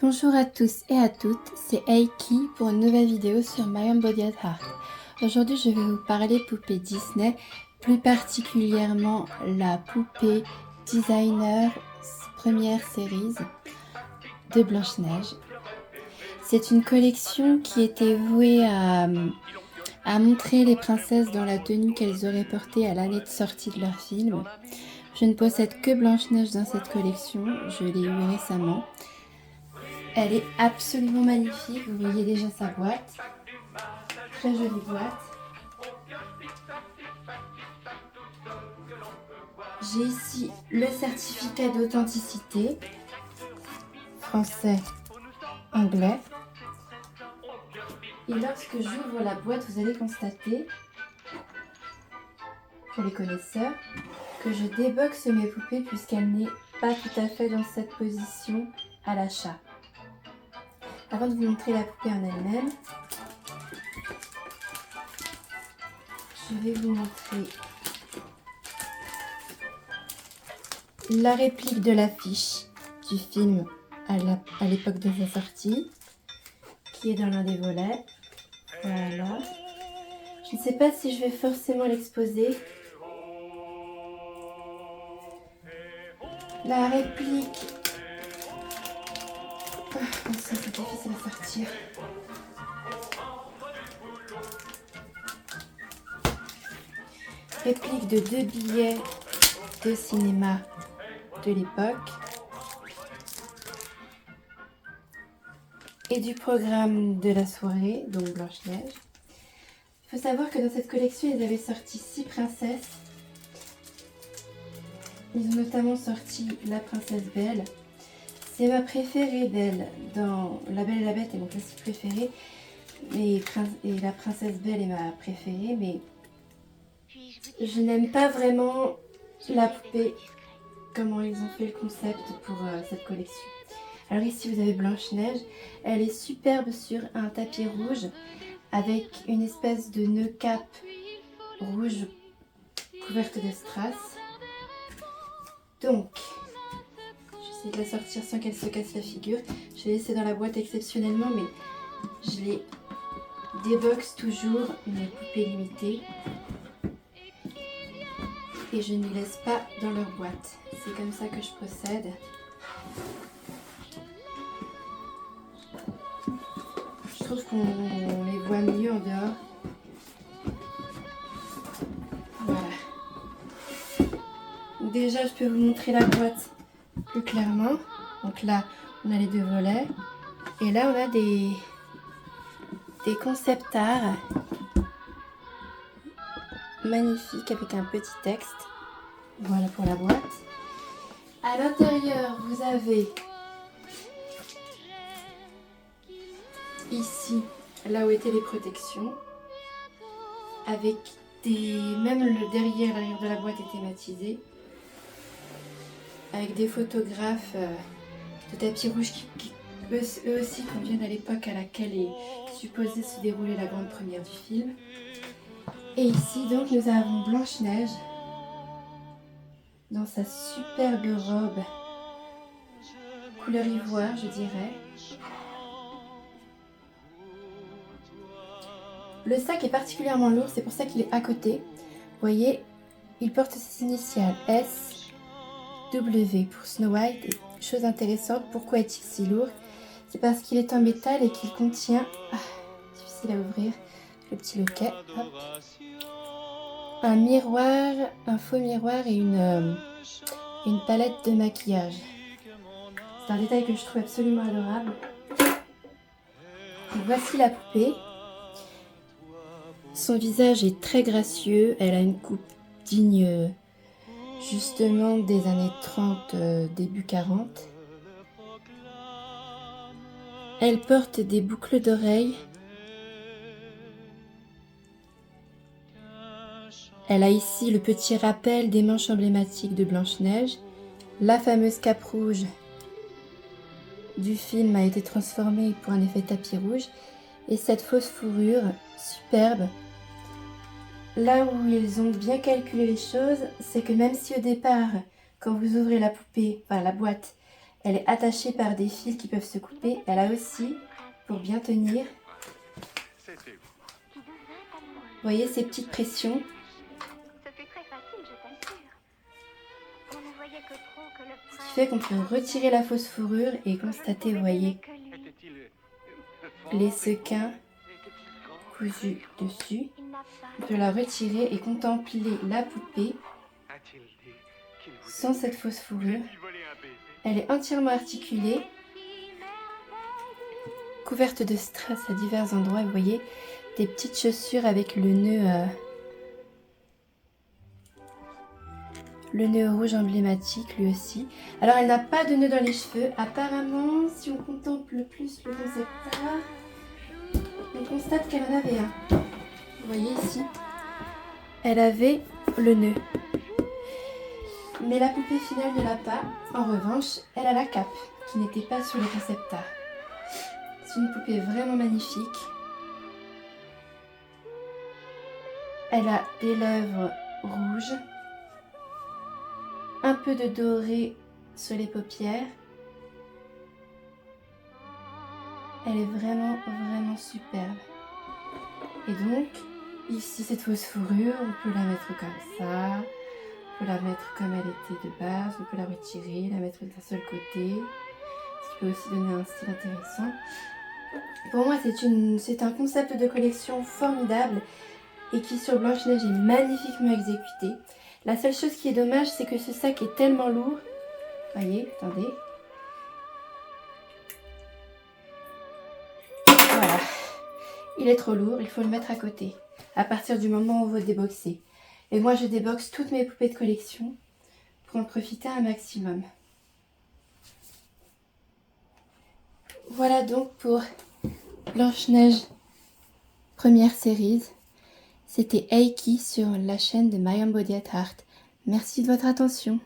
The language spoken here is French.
Bonjour à tous et à toutes, c'est Aiki pour une nouvelle vidéo sur My Embodied Heart. Aujourd'hui je vais vous parler poupée Disney, plus particulièrement la poupée designer première série de Blanche-Neige. C'est une collection qui était vouée à montrer les princesses dans la tenue qu'elles auraient portée à l'année de sortie de leur film. Je ne possède que Blanche-Neige dans cette collection, je l'ai eue récemment. Elle est absolument magnifique, vous voyez déjà sa boîte, très jolie boîte. J'ai ici le certificat d'authenticité, français, anglais. Et lorsque j'ouvre la boîte, vous allez constater, pour les connaisseurs, que je déboxe mes poupées puisqu'elle n'est pas tout à fait dans cette position à l'achat. Avant de vous montrer la poupée en elle-même, je vais vous montrer la réplique de l'affiche du film à l'époque de sa sortie, qui est dans l'un des volets. Voilà. Je ne sais pas si je vais forcément l'exposer. La réplique... Oh, ça c'est difficile à sortir. Réplique de 2 billets de cinéma de l'époque. Et du programme de la soirée, donc Blanche-Neige. Il faut savoir que dans cette collection, ils avaient sorti 6 princesses. Ils ont notamment sorti la princesse Belle. C'est ma préférée d'elle. Dans La Belle et la Bête est mon classique préféré. Et la princesse Belle est ma préférée, mais je n'aime pas vraiment la poupée, comment ils ont fait le concept pour cette collection. Alors ici vous avez Blanche-Neige, elle est superbe sur un tapis rouge avec une espèce de nœud cap rouge couverte de strass. Donc, j'essaie de la sortir sans qu'elle se casse la figure. Je l'ai laissée dans la boîte exceptionnellement, mais je les déboxe toujours, mes poupées limitées. Et je ne les laisse pas dans leur boîte. C'est comme ça que je procède. Je trouve qu'on les voit mieux en dehors. Voilà. Déjà, je peux vous montrer la boîte plus clairement. Donc là, on a les 2 volets. Et là, on a des concept art magnifiques avec un petit texte. Voilà pour la boîte. À l'intérieur, vous avez ici, là où étaient les protections, avec même le derrière, l'arrière de la boîte est thématisé, avec des photographes de tapis rouge qui eux aussi conviennent à l'époque à laquelle est supposée se dérouler la grande première du film. Et ici donc nous avons Blanche-Neige dans sa superbe robe couleur ivoire, je dirais. Le sac est particulièrement lourd, c'est pour ça qu'il est à côté. Vous voyez, il porte ses initiales S, W pour Snow White. Et chose intéressante, pourquoi est-il si lourd? C'est parce qu'il est en métal et qu'il contient, difficile à ouvrir, le petit loquet, hop, un miroir, un faux miroir et une palette de maquillage. C'est un détail que je trouve absolument adorable. Et voici la poupée. Son visage est très gracieux, elle a une coupe digne justement des années 30, début 40. Elle porte des boucles d'oreilles. Elle a ici le petit rappel des manches emblématiques de Blanche-Neige. La fameuse cape rouge du film a été transformée pour un effet tapis rouge. Et cette fausse fourrure superbe. Là où ils ont bien calculé les choses, c'est que même si au départ, quand vous ouvrez la poupée, enfin la boîte, Elle est attachée par des fils qui peuvent se couper. Elle a aussi, pour bien tenir, vous voyez ces petites pressions. Ce qui fait qu'on peut retirer la fausse fourrure et constater, vous voyez, les sequins cousus dessus. On peut la retirer et contempler la poupée sans cette fausse fourrure. Elle est entièrement articulée, couverte de strass à divers endroits. Vous voyez des petites chaussures avec le nœud rouge emblématique lui aussi. Alors elle n'a pas de nœud dans les cheveux. Apparemment, si on contemple plus le concept art, on constate qu'elle en avait un. Vous voyez ici, elle avait le nœud. Mais la poupée finale ne l'a pas. En revanche, elle a la cape, qui n'était pas sur le concept art. C'est une poupée vraiment magnifique. Elle a des lèvres rouges, un peu de doré sur les paupières. Elle est vraiment, vraiment superbe. Et donc, ici, cette fausse fourrure, on peut la mettre comme ça. On peut la mettre comme elle était de base. On peut la retirer, la mettre d'un seul côté. Ce qui peut aussi donner un style intéressant. Pour moi, c'est un concept de collection formidable et qui, sur Blanche-Neige, est magnifiquement exécuté. La seule chose qui est dommage, c'est que ce sac est tellement lourd. Voyez, attendez. Voilà. Il est trop lourd, il faut le mettre à côté. À partir du moment où vous déboxez. Et moi, je déboxe toutes mes poupées de collection pour en profiter un maximum. Voilà donc pour Blanche-Neige première série. C'était Eiki sur la chaîne de My Own Body at Heart. Merci de votre attention.